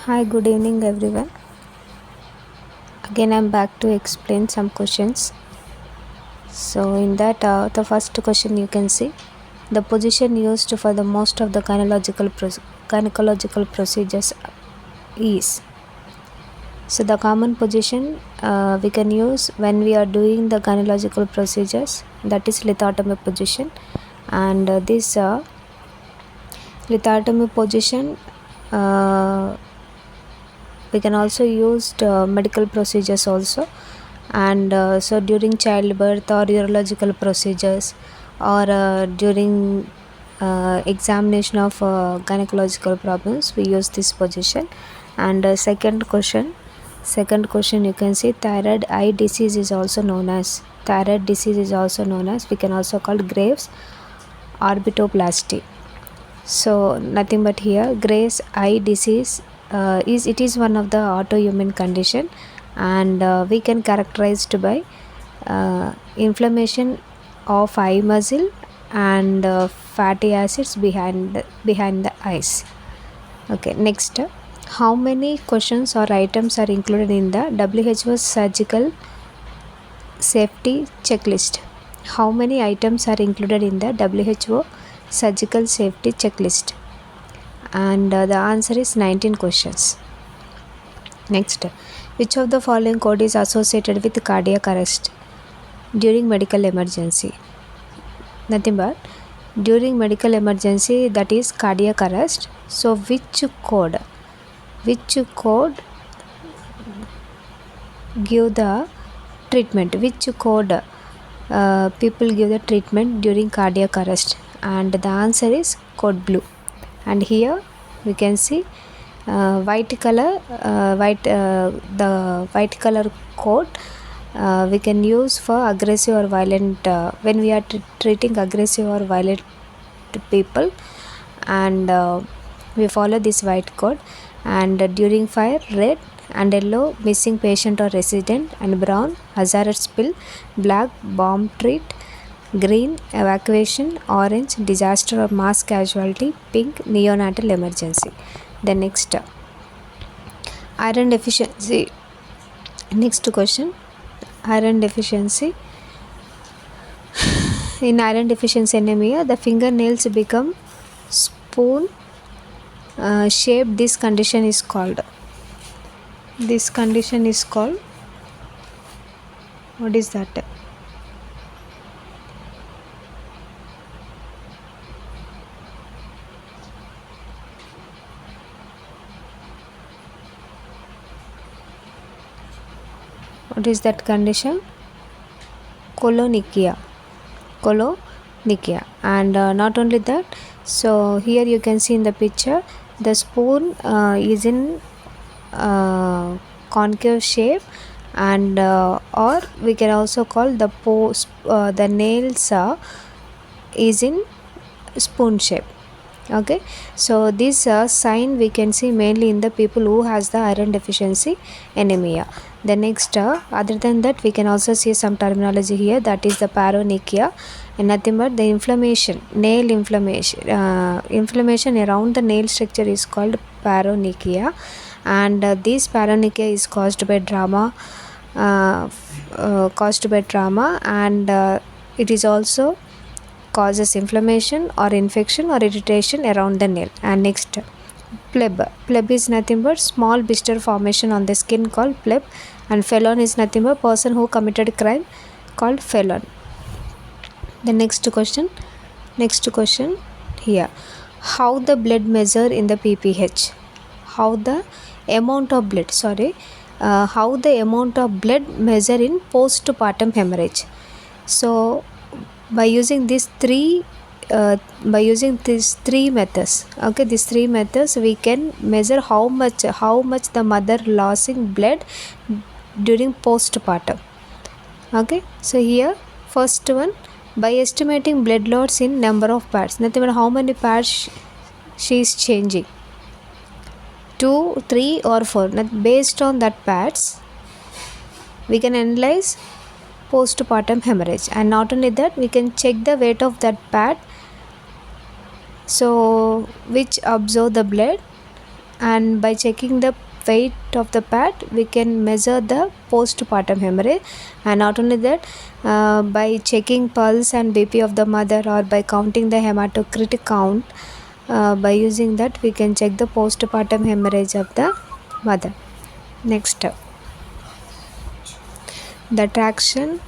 Hi, good evening everyone. Again, I'm back to explain some questions. So, in that, the first question you can see the position used for the most of the gynecological procedures is. So, the common position we can use when we are doing the gynecological procedures, that is lithotomy position, and this lithotomy position. We can also use medical procedures also, and so during childbirth or urological procedures, or during examination of gynecological problems, we use this position. And second question you can see thyroid eye disease is also known as we can also call Graves orbitoplasty. So nothing but here Graves eye disease is one of the autoimmune condition, and we can characterized by inflammation of eye muscle and fatty acids behind the eyes. Okay, next, how many questions or items are included in the WHO surgical safety checklist? How many items are included in the WHO surgical safety checklist? And the answer is 19 questions. Next, which of the following code is associated with cardiac arrest during medical emergency? Nothing but during medical emergency, that is cardiac arrest. So which code give the treatment? Which code people give the treatment during cardiac arrest? And the answer is code blue. And here we can see the white color code we can use for aggressive or violent when we are treating aggressive or violent people, and we follow this white code. And during fire, red and yellow, missing patient or resident, and brown, hazardous spill, black, bomb treat, green, evacuation, orange, disaster or mass casualty, pink, neonatal emergency. The next, iron deficiency. Next question, iron deficiency. In iron deficiency anemia, the fingernails become spoon shaped. This condition is called. What is that? What is that condition? Colonychia. And not only that, so here you can see in the picture the spoon is in concave shape, and or we can also call the nails is in spoon shape. Okay, so this sign we can see mainly in the people who has the iron deficiency anemia. The next, other than that, we can also see some terminology here, that is the paronychia, and nothing but the nail inflammation around the nail structure is called paronychia, and this paronychia is caused by trauma, and it is also causes inflammation or infection or irritation around the nail. And next, pleb is nothing but small blister formation on the skin called pleb, and felon is nothing but person who committed crime called felon. The next question here, how the blood measure in the pph? How the amount of blood measure in postpartum hemorrhage? So by using these three methods, okay, these three methods we can measure how much the mother losing blood during postpartum. Okay, so here first one, by estimating blood loss in number of pads, nothing but how many pads she is changing, 2, 3 or 4. Based on that pads we can analyze postpartum hemorrhage. And not only that, we can check the weight of that pad, so which absorb the blood and by checking the weight of the pad we can measure the postpartum hemorrhage. And not only that, by checking pulse and BP of the mother, or by counting the hematocrit count, by using that we can check the postpartum hemorrhage of the mother. Next, the traction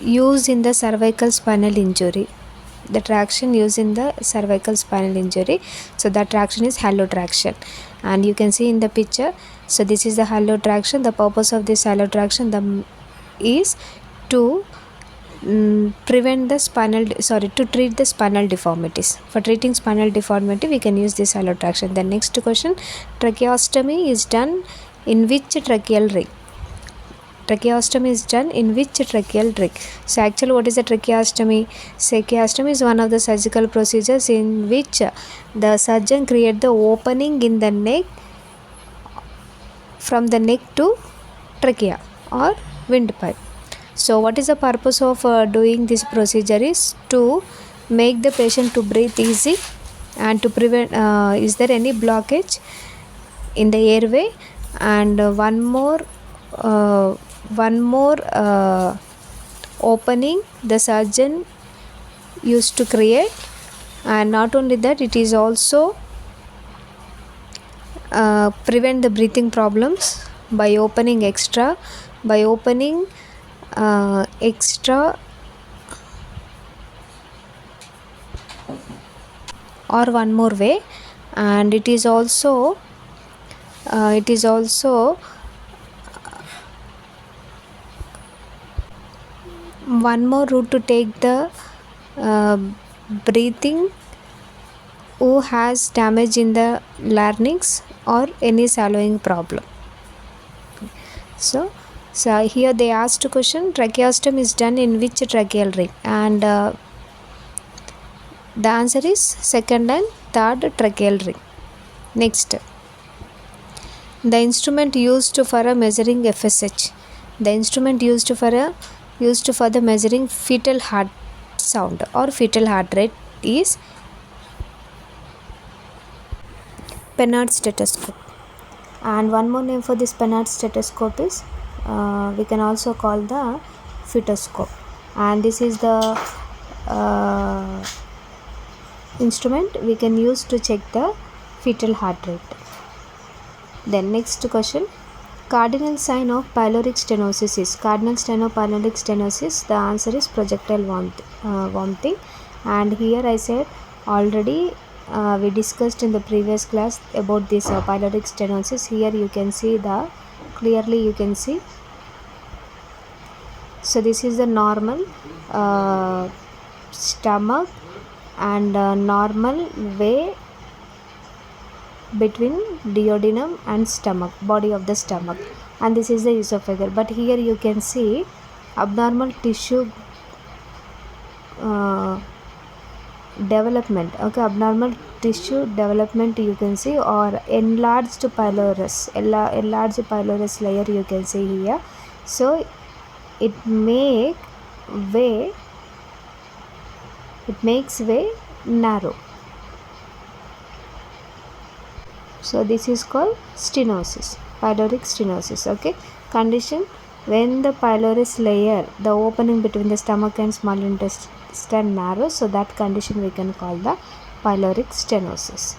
used in the cervical spinal injury. The traction used in the cervical spinal injury, so that traction is halo traction, and you can see in the picture. So this is the halo traction. The purpose of this halo traction is to prevent the to treat the spinal deformities. For treating spinal deformity we can use this halo traction. The next question, tracheostomy is done in which tracheal ring? Tracheostomy is done in which tracheal ring? So actually, what is a tracheostomy? Tracheostomy is one of the surgical procedures in which the surgeon create the opening in the neck from the neck to trachea or windpipe. So what is the purpose of doing this procedure is to make the patient to breathe easy and to prevent is there any blockage in the airway. And one more opening the surgeon used to create. And not only that, it is also prevent the breathing problems by opening extra or one more way. And it is also one more route to take the breathing who has damage in the larynx or any swallowing problem. So here they asked a question, tracheostomy is done in which tracheal ring? And the answer is second and third tracheal ring. Next, the instrument used for a measuring FSH. The instrument used for the measuring fetal heart sound or fetal heart rate is Penard stethoscope. And one more name for this Penard stethoscope is we can also call the fetoscope. And this is the instrument we can use to check the fetal heart rate. Then next question, cardinal sign of pyloric stenosis is? Cardinal sign of pyloric stenosis, the answer is projectile vomiting. And here I said already we discussed in the previous class about this pyloric stenosis. Here you can see clearly you can see. So this is the normal stomach and normal way between duodenum and stomach, body of the stomach, and this is the esophagus. But here you can see abnormal tissue development. Okay, abnormal tissue development you can see, or enlarged pylorus layer you can see here. So it makes way narrow. So this is called stenosis, pyloric stenosis. Okay, condition when the pylorus layer, the opening between the stomach and small intestine narrows, so that condition we can call the pyloric stenosis.